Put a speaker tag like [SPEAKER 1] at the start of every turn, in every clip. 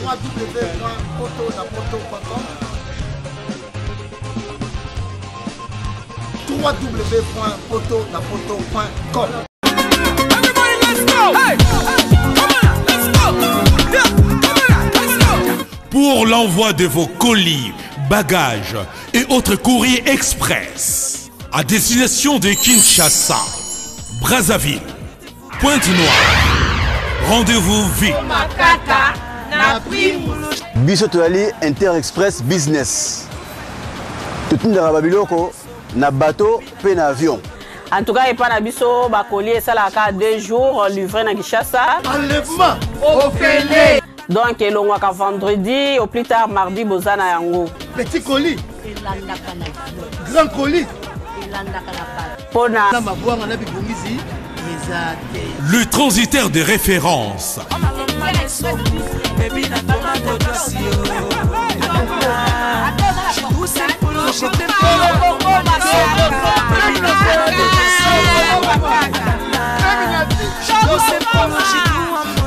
[SPEAKER 1] www.potonapoto.com www.potonapoto.com.
[SPEAKER 2] Pour l'envoi de vos colis, bagages et autres courriers express à destination de Kinshasa, Brazzaville, Pointe-Noire, rendez-vous vite.
[SPEAKER 3] Biso toali Inter-Express Business. Tout le monde na bateau pe na avion.
[SPEAKER 4] En tout cas, il n'y a pas de colis, ça a 2 jours livré à Kinshasa.
[SPEAKER 1] Enlèvement au Félé.
[SPEAKER 4] Donc, il y a vendredi, au plus tard mardi, Bozana Yango.
[SPEAKER 1] Petit colis. Grand colis.
[SPEAKER 2] Le transitaire de référence.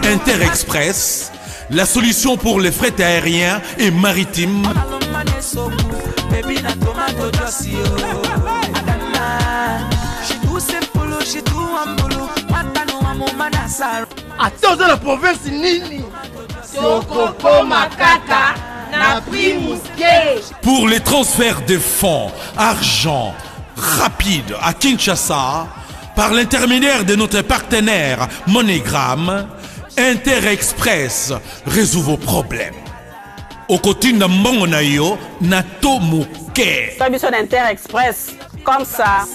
[SPEAKER 2] Inter-Express, la solution pour les frais aériens et maritimes.
[SPEAKER 1] Attends, dans la province Nini.
[SPEAKER 2] Pour les transferts de fonds, argent rapide à Kinshasa, par l'intermédiaire de notre partenaire MoneyGram, Inter-Express résout vos problèmes. Au côté de Mbongonayo, Nato Mouké.
[SPEAKER 4] Inter-Express, comme ça.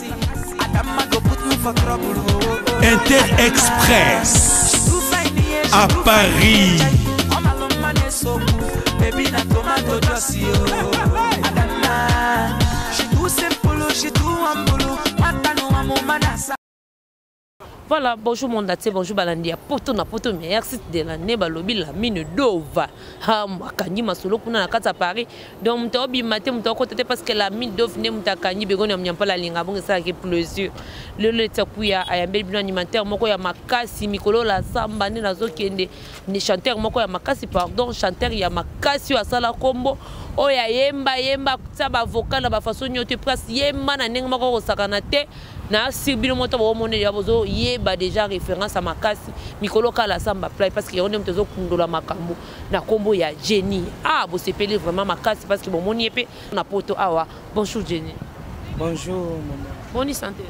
[SPEAKER 2] Inter-Express à Paris.
[SPEAKER 5] Voilà, bonjour mon date, bonjour Balandia. Poto na poto meilleur site de l'année, balobi la mine d'Ova. Ah, Makanyi Masolo kuna na kata Paris. Donc, m'tobi maté m'toko parce que la mine d'Ova ne m'takanyi begoni amnyampa la linga bon ça qui plaisir. Le takuya ayambe bino animateur moko ya makasi mikolo la samba ne nazo kende ni chanteur moko ya makasi pardon chanteur ya makasi wa sala kombo oya yemba tsaba vocal na ba façon nyote presse yemba na ndenge moko ko sakana te. Na sibilo moto bo mone ya bozo yeba déjà référence à makasi mikolo kala samba play parce que on aime tozo kundola makambo na kombo ya Jenny ah bo sepeli vraiment makasi parce que bon moni epé na poto awa bonjour Jenny.
[SPEAKER 6] Bonjour maman.
[SPEAKER 5] Boni santé.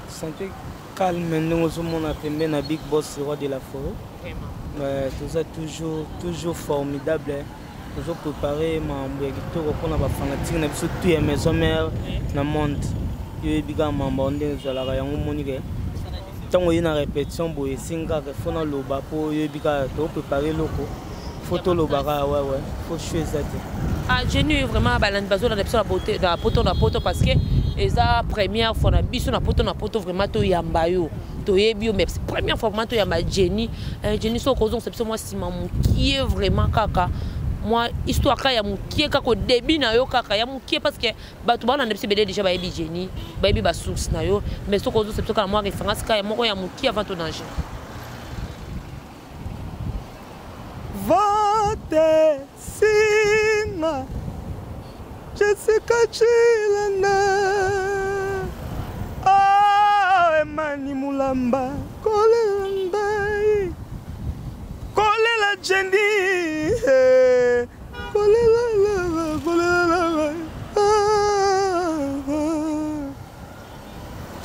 [SPEAKER 6] Santé calme nous sommes na pembe na big boss roi de la forêt. Vraiment. Tout ça toujours formidable. Toujours préparé mambo ya kitoko pona ba fanatique na biso tout ya maison mère na monde. Yo biga mamba onde zala ka yango monike tango yina répétition boye singa ke fona loba po yo biga to préparer loko photo loba ka ouais faut choisir ça.
[SPEAKER 5] Ah Jenny vraiment balande bazo na la beauté na poto parce que eza première fois na biso na poto vraiment to yamba yo to yebi mais première fois vraiment to yamba Jenny so cause c'est moi si mamu qui est vraiment kaka moi histoire ka ya mukie kako début na yo kaka ya mukie parce que batu bana ndepsi bele déjà ba yebi Jenny ba yebi ba source na yo mais so cause c'est ka moi référence ka ya moko ya mukie avant ton âge.
[SPEAKER 6] Vote singa Jessica Chilana ah Emani Mulamba Kolela Jenny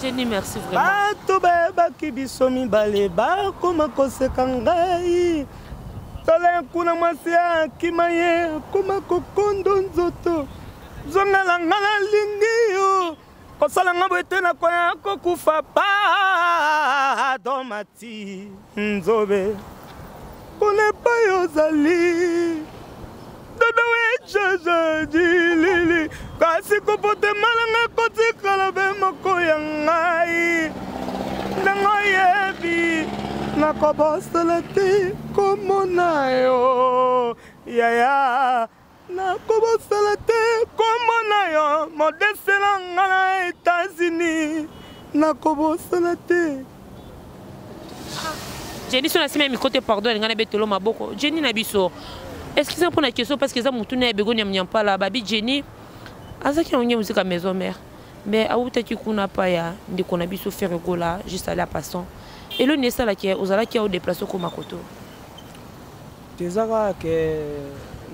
[SPEAKER 5] Jenny merci vraiment.
[SPEAKER 6] Bato ba kibiso mibale ba koma koseka ngai tole kuna masia kimaye koma kokondo nzoto zongala ngala lingio kosala ngabo etena kwa kokufa pa domati nzobe kone pa yozali dodo wechaja jilili kasi kopote malanga kotikala be moko ya ngai nango yebi nakobosala te komona yo yaya nakobosala te komona yo modesela nga na États-Unis nakobosala te.
[SPEAKER 5] Jenny so na sima mi côté pardon ngana betelo maboko Jenny na biso Excusez pour la question parce que ça mutune begonia mnyampa la babi Jenny. Azaki onye musique à maison mère. Mais à où t'es qu'on n'a pas ya de qu'on a biso faire gola juste aller à passant. Et le nessa là qui est aux ala qui a au déplacé comme à koto.
[SPEAKER 6] Tezaka que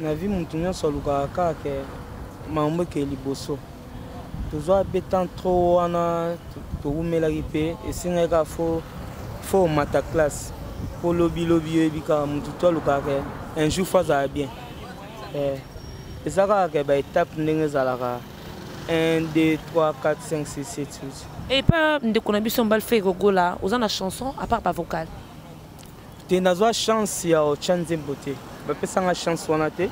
[SPEAKER 6] na vie mutune sur lukaka que mambo ke liboso. Toujours pétant trop ana to umela ripe et singa faut mata classe. Pour lobby bika mututo lukaka un jour ça bien. Et ça va étape n'engazalaka 1 2 3 4 5 6 7 8. Et
[SPEAKER 5] pas de qu'on a vu son bal fait gola aux la chanson à part pas vocal.
[SPEAKER 6] Tu n'as pas chance ya au chance beauté. Ba pesa nga chance wanate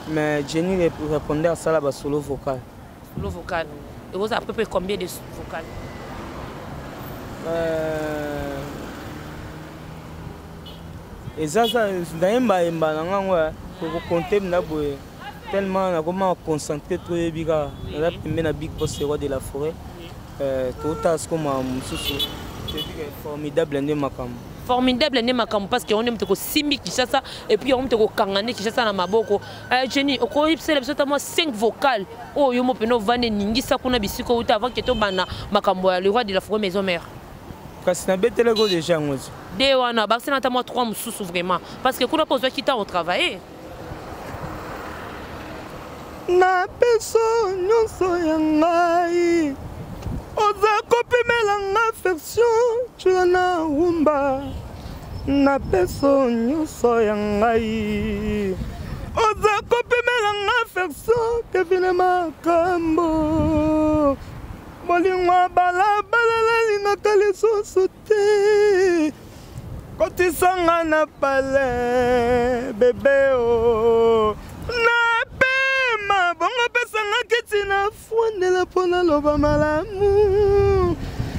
[SPEAKER 6] mais Jenny répondait à ça là solo vocal.
[SPEAKER 5] Solo vocal. Et vous à peu près combien de vocal?
[SPEAKER 6] Et ça d'aimba nanga pour compter na boye tellement on a comment concentrer tout bika la première big boss roi de la forêt tout as comme mususu c'est formidable ne makam
[SPEAKER 5] formidable ne makam parce que on aime te ko simbi Kinshasa et puis on aime te ko kangane Kinshasa na maboko Jenny oko ipsela biso moi 5 vocales oh yo mo peno vane ningisa kuna bisiko uta avant que to bana makambo ya le roi de la forêt maison mère.
[SPEAKER 6] Parce que na go déjà ngozi
[SPEAKER 5] de wana ba c'est moi 3 mususu vraiment parce que kuna poswa kita on travailler
[SPEAKER 6] na peso nyonso ya ngai oza kopimela nga affection tuna umba na peso nyonso ya ngai oza kopimela nga affection kevine makambo molingwa balabala lingaka lisusu te kotisanga na pale bebe o bongo pesanga kiti na fondela pona loba malamu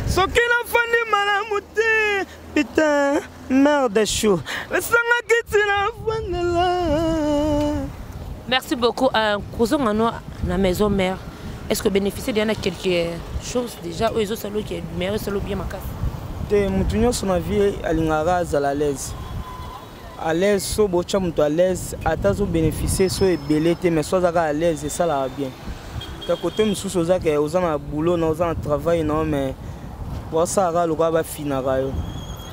[SPEAKER 6] soki na fondi malamu te putain merde chou pesanga kiti na fondela.
[SPEAKER 5] Merci beaucoup à Kouzongano la maison mère. Est-ce que bénéficier d'y en a quelque chose déjà ou les autres salons qui est meilleur salon bien ma casse
[SPEAKER 6] te mutunyo son vie alingara à l'aise à l'aise so bocha mutu à l'aise atazo bénéficier so ebelete mais so zaka à l'aise et ça là bien ta côté mususu zaka ozana boulot na ozana travail non mais pour ça ra lo ba finara yo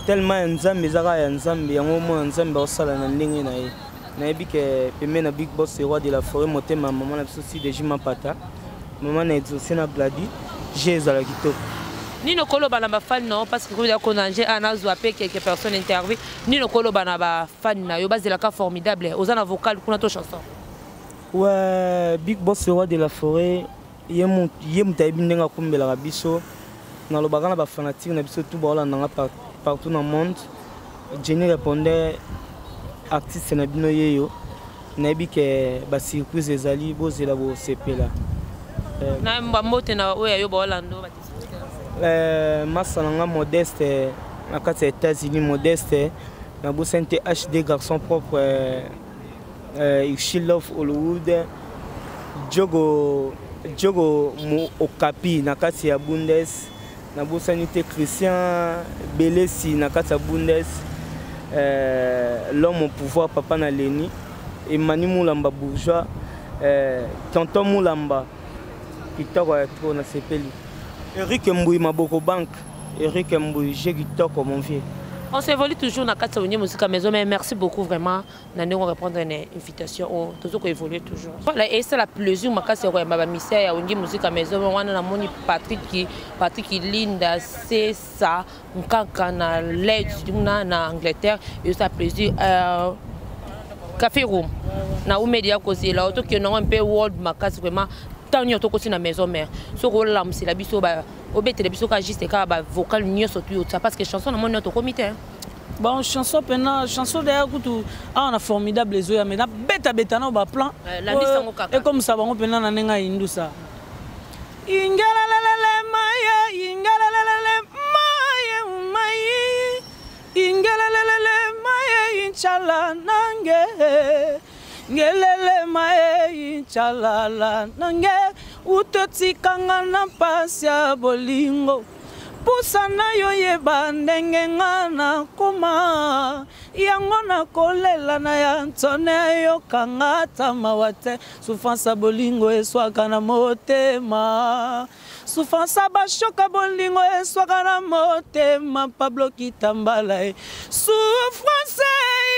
[SPEAKER 6] tellement nzambe zaka ya nzambe yango mo nzambe osala na ndenge na ye na yebi ke pembe na big boss roi de la forêt motema maman na biso si de jima pata maman na exaucé na bladi j'ai zala kitoko
[SPEAKER 5] ni no kolo bana ba fan non parce que vous avez connangé ana zoapé quelques personnes interviewées ni no kolo bana ba fan na yo bazela ka formidable aux ana vocal kuna to chanson
[SPEAKER 6] ouais big boss roi de la forêt yemu tayibi ndenga kumbela biso na lobaka na ba fanatique na biso tout ba nanga partout dans le monde. Jenny répondait artiste na bino yeyo na bi ke ba surprise ezali bozela bo sepela
[SPEAKER 5] na mbamote na oya yo ba Orlando
[SPEAKER 6] Massananga modeste, à quatre États-Unis modeste, na bosente HD garçon propre, Love Hollywood, Jogo Okapi, na kati ya Bundes, na bosente Christian Belesi, na kati ya Bundes, l'homme au pouvoir Papa na Leni, Emmanuel Moulamba bourgeois, Tonton Moulamba, qui t'a trop na sepeli. Eric Mbouy Maboko Bank, Eric Mbouy, j'ai Kitoko mon vieux.
[SPEAKER 5] On s'évolue toujours dans la carte de musique à maison, mais merci beaucoup vraiment. Nous allons reprendre une invitation. On toujours évoluer toujours. Voilà, et c'est la plaisir, ma casse est ma misère, on dit musique à maison. On a mon Patrick qui Linda, c'est ça. On a l'aide en Angleterre et ça plaisir. Café Room, na ou média cause là, auto que non un peu world ma casse vraiment. Tant n'y a pas de maison mère. Ce rôle-là, c'est la biso, au bête, la biso qui agit, c'est qu'à vocal, n'y a surtout ça parce que chanson, on a notre comité.
[SPEAKER 7] Bon, chanson, chanson d'ailleurs, on a formidable les oeufs, mais na bête, on a plan. Et comme ça, on peut n'en aller à ça. Ingalalele maye, ingalalele maye, ingalalele maye, inchallah nange. Ngelele mae inchalala nange utoti kanga na pasia bolingo pusa na yo yeba ndenge nga na koma yango na kolela na ya ntone yo kanga tamawa te souffrance bolingo eswaka na motema souffrance bashoka bolingo eswaka na motema Pablo Kitambala souffrance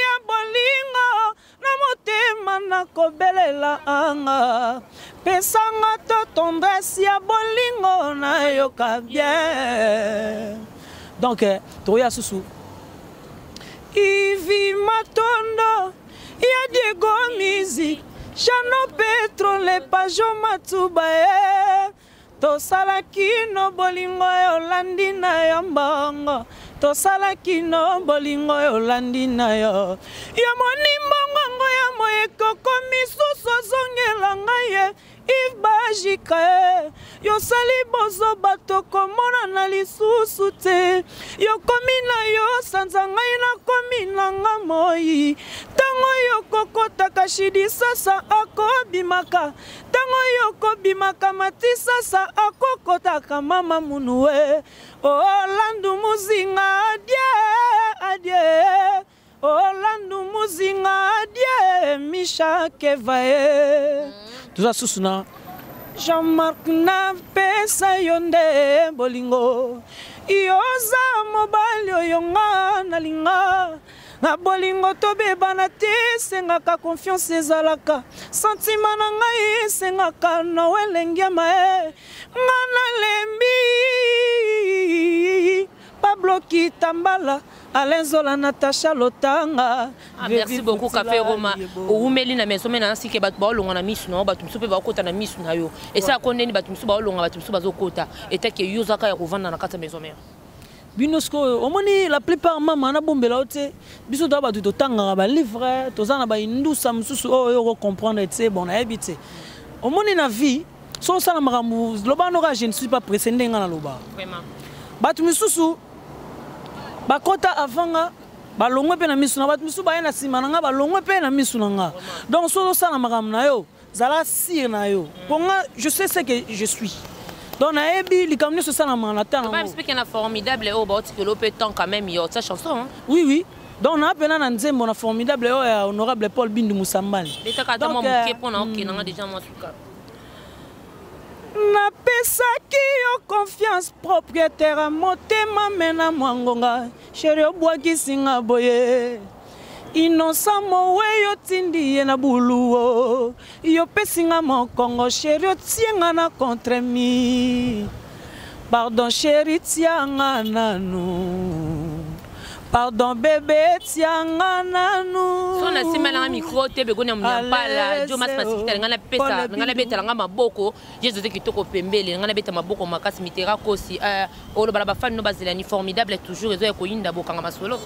[SPEAKER 7] ya bolingo na motema na kobelela anga pesanga to tendresse ya bolingo na yoka bien donc toya susu Ivi Matondo ya Diego Music Chano Petro le Pajo Matsubae tosala kino bolingo yolandi na yo mbongo tosala kino bolingo yolandi na yo ya moni mbongo ya moyekoko misusu zongela ngai Yves Bajika yo sali bozo bato komona na lisusu te yo komi na yo sanza ngai na komi na nga moi tango yo kokota kashidi sasa akobimaka tango yo kobimaka mati sasa akokotaka mama munuwe Orlando muzinga adie Orlando muzinga adie Misha Kevae tout ça susuna Jean-Marc na pesa yonde bolingo Ioza mobali yonga na linga na bolingo tobeba na te sengaka confiance ezalaka sentiment na ngai sengaka na welengia mae ngana lembi Pablo Kitambala Alenzola Natacha Lotanga.
[SPEAKER 5] Merci beaucoup Café Roma. Oumeli na meso mena sike bat ba olonga na misu na batumsu pe ba kota na misu na yo. Et ça koneni batumsu ba olonga batumsu bazokota. Et ta ke yuzaka ya kovanda na kata meso mena.
[SPEAKER 7] Binosco omoni la plupart mama na bombela ote biso to ba to tanga ba livre to zana ba indusa mususu o comprendre tu bon na habité. Omoni na vie so sala makambu loba no je ne suis pas pressé ndenga na loba.
[SPEAKER 5] Vraiment.
[SPEAKER 7] Batu misusu bakota avanga balongwe pe na misu na batu misu ba na sima na nga balongwe pe na misu na nga donc so ça na makam na yo zala sir na yo ponga je sais ce que je suis donc na ebi likamni so ça na makam na ta na
[SPEAKER 5] pas expliquer na formidable au bot que l'opé tant quand même yo sa chanson
[SPEAKER 7] oui oui donc na pena na nzembo na formidable o ya honorable Paul Bindu Musambali
[SPEAKER 5] l'état ka tamo muke pona ok na nga déjà moi tuka
[SPEAKER 7] na pesaki yo confiance propriétaire motema mena mwangonga chéri obwakisinga boye innocent mowe yo tindi ye na buluo yo pesinga mokongo chéri otienga na contre mi pardon chéri tianga nanu pardon bébé tianga nanu
[SPEAKER 5] so na sima na micro te be gona munyambala jo mas pasikita ngana pesa ngana beta nga maboko jesu te kitoko pembele ngana beta maboko makasi mitera kosi olo bala ba fan no bazela ni formidable toujours ezo ko yinda bokanga masolo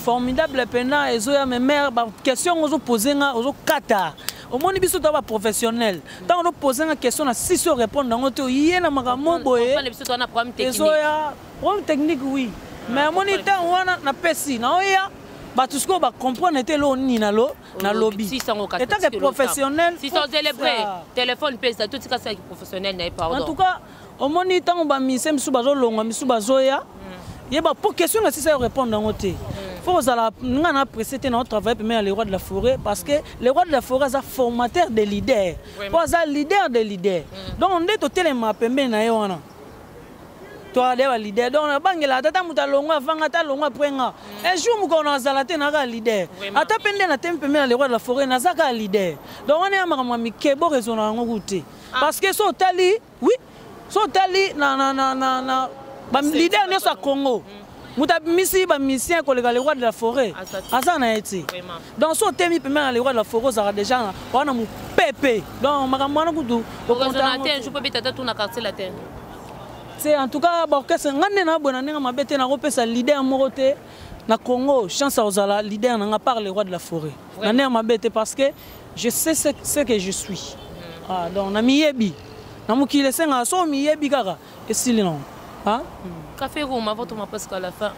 [SPEAKER 7] formidable pena ezo ya mes mères ba question ozo poser nga ozo kata au moni biso to ba professionnel tant on poser nga question na si so répondre ngo te yena makambo boye
[SPEAKER 5] biso to na problème technique
[SPEAKER 7] ezo ya problème technique oui mais moni ta wana na pesi na oya ba tout ce qu'on va comprendre était lo ni na lo na lobby état que professionnel
[SPEAKER 5] si sont célébrés téléphone pesa tout ça c'est professionnel n'a pas
[SPEAKER 7] en tout cas au moni ta on ba mise misu bazo longa misu bazoya yeba pour question na si ça répondre ngo te faut la ngana précéder notre travail mais les rois de la forêt parce que les rois de la forêt sont formateurs de leaders pour ça leader de leaders donc on est au téléma pembe na yo wana toi les leaders donc na bangela tata mutalonga vanga ta longa prenga un jour mu kona zalate na ga leader ata pende na tempe mais les rois de la forêt na zaka leader donc on est amama mikebo raison na ngo goûter parce que so tali oui so tali na ba leader ne so Congo muta misi ba misien kolega les rois de la forêt azana eti donc so temi pemena les rois de la forêt ça déjà wana mu pepe donc makamwana kudu
[SPEAKER 5] au contact je peux beta tout na quartier latin
[SPEAKER 7] c'est en tout cas orchestre ngane na bona ninga mabete na kopesa leader morote na Congo chance ozala leader na par les rois de la forêt na ner mabete parce que je sais ce que je suis ah donc na miyebi na mukile senga so miyebi kaka et si non hein
[SPEAKER 5] Café Roma, votre ma presque à la fin.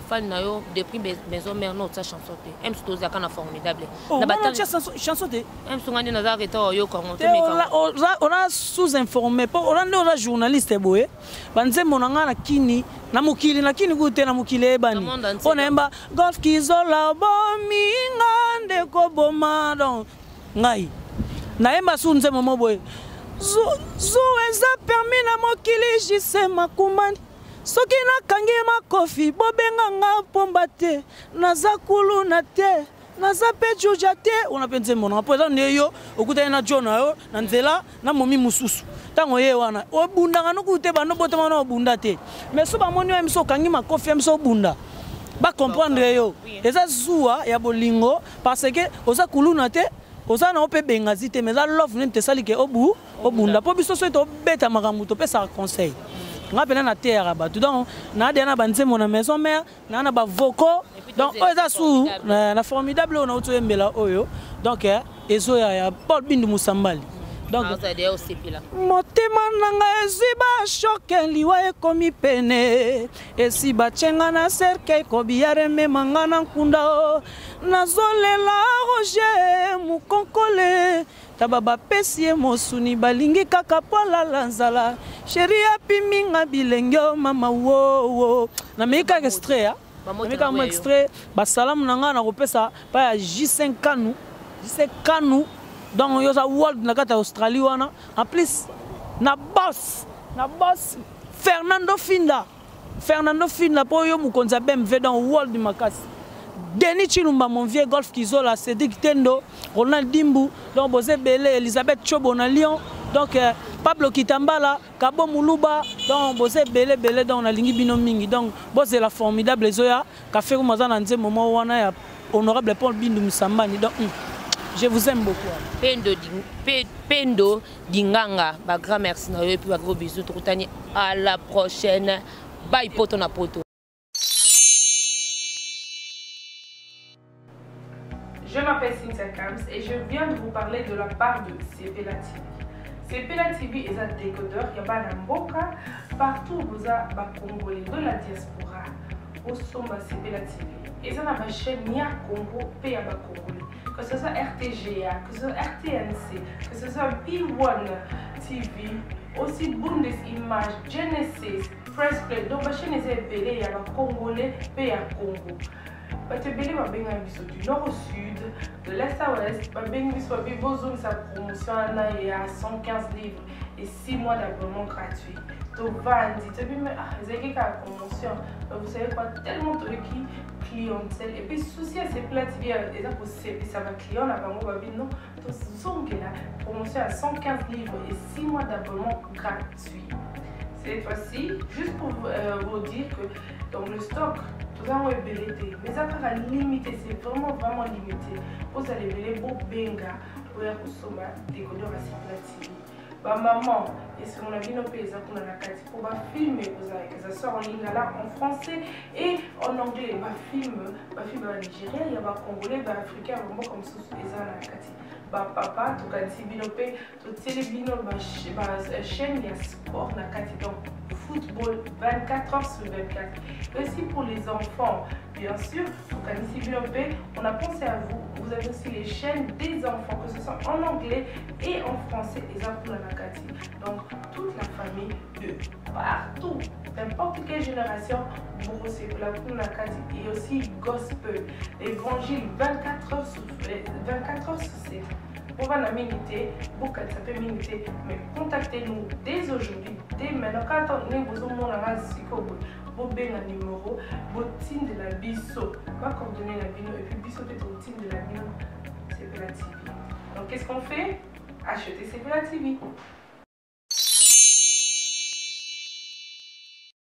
[SPEAKER 5] fan na yo depuis maison mère non ça chanson te aime surtout ça kana formidable
[SPEAKER 7] na bata chanson te
[SPEAKER 5] aime sunga ni na za reto yo comment
[SPEAKER 7] on a sous-informé pour on a journaliste boye banze monanga na kini na mukili na kini gute na mukili ebani on emba golf kizola bomi ngande ko boma donc ngai na emba sunze momo boye zo eza permis na mokili jise makumani soki nakangi makofi bobenga nga pomba te naza kuluna te naza pe juja te ona penze mona po eza neyo okuta na jona yo na nzela na momi mususu tango ye wana obundanga nokute bano botama na obunda te mais so bamoni wa miso kangi makofi miso obunda ba comprendre yo eza zuwa ya bolingo parce que oza kuluna te oza na ope bengazi te mais za love nte sali ke obunda po biso so to beta makambo to pesa conseil nga pena na terre bato donc na dena banze mon maison mère na ba voko donc oza sou na formidable on a auto embela oyo donc ezo ya Paul Bindu Musambali donc motema nanga eziba choke liwa ekomi pene esiba chenga na cercle kobiare memanga na nkunda nazolela roger mukonkole tababa pesie mosuni balingi kaka pola lanzala chéri apiminga bilengyo mama wo na meka extrait meka mo extrait basalamu nanga na kopesa pa ya J5 Kanu donc yoza world na kata Australie wana en plus na boss Fernando Finda po yo mukonza BMW dans world makasi Denis Chilumba mon vieux golf Kizola Cédric Tendo Ronald Dimbu donc Bosé Belé Elisabeth Chobo na Lyon donc Pablo Kitambala Kabo Muluba donc Bosé Belé donc na lingi bino mingi donc Bosé la formidable zoya café Mazana nze moment wana ya honorable Paul Bindu Musambani donc je vous aime beaucoup.
[SPEAKER 5] Pendo Dinganga, bah grand merci na yo et puis gros bisous Troutani à la prochaine. Bye poto na poto.
[SPEAKER 8] Je m'appelle Cynthia Kams et je viens de vous parler de la part de Sepela TV. Sepela TV est un décodeur qui a Mboka partout vous a Congolais de la diaspora au sommet Sepela TV. Et ça ma chaîne Nia Congo P à Congolais. Que ce soit RTGA, que ce soit RTNC, que ce soit P1 TV, aussi Bundesimage, Genesis, Press Play. Donc ma chaîne est belée, il y a Congolais P à Congo. Tu belé ma benga biso du nord au sud, de l'est à l'ouest, ma benga biso ma bibozo sa promotion il y a 115 livres et 6 mois d'abonnement gratuit. Donc vandi, tu dis mais c'est la promotion. Vous savez quoi, tellement de clientèle et puis souci à ces plates TV et ça va client là bas moi non. Donc zongue là promotion à 115 livres et 6 mois d'abonnement gratuit. Cette fois-ci, juste pour vous dire que dans le stock tout ça est belé, mais ça sera limité, c'est vraiment limité. Vous allez belé beau benga pour consommer décodeur à Sepela TV. Bah maman, et ce qu'on a vu nos pays, ça qu'on a la carte pour filmer, que ça sort en ligne là en français et en anglais. Bah film en Nigeria, il y a bah congolais, bah africain, vraiment comme ça, et ça la carte. Bah papa, tout cas si binopé, tout télébino, bah chaîne, il y a sport la carte donc football 24 heures sur 24. Aussi pour les enfants, bien sûr, tout cas si binopé, on a pensé à vous. Vous avez aussi les chaînes des enfants, que ce soit en anglais et en français, et ça pour la Nakati. Donc, toute la famille de partout, n'importe quelle génération, vous recevez la pour la Nakati. Et aussi gospel, l'évangile 24 heures sur 7. Pour la minute, pour que ça peut minute, mais contactez-nous dès aujourd'hui, dès maintenant. Quand on est besoin de vous avez un numéro, votre team de la biso, pas coordonner la bino, et puis biso peut être team de la bino, Sepela TV. Donc qu'est-ce qu'on fait? Achetez Sepela TV.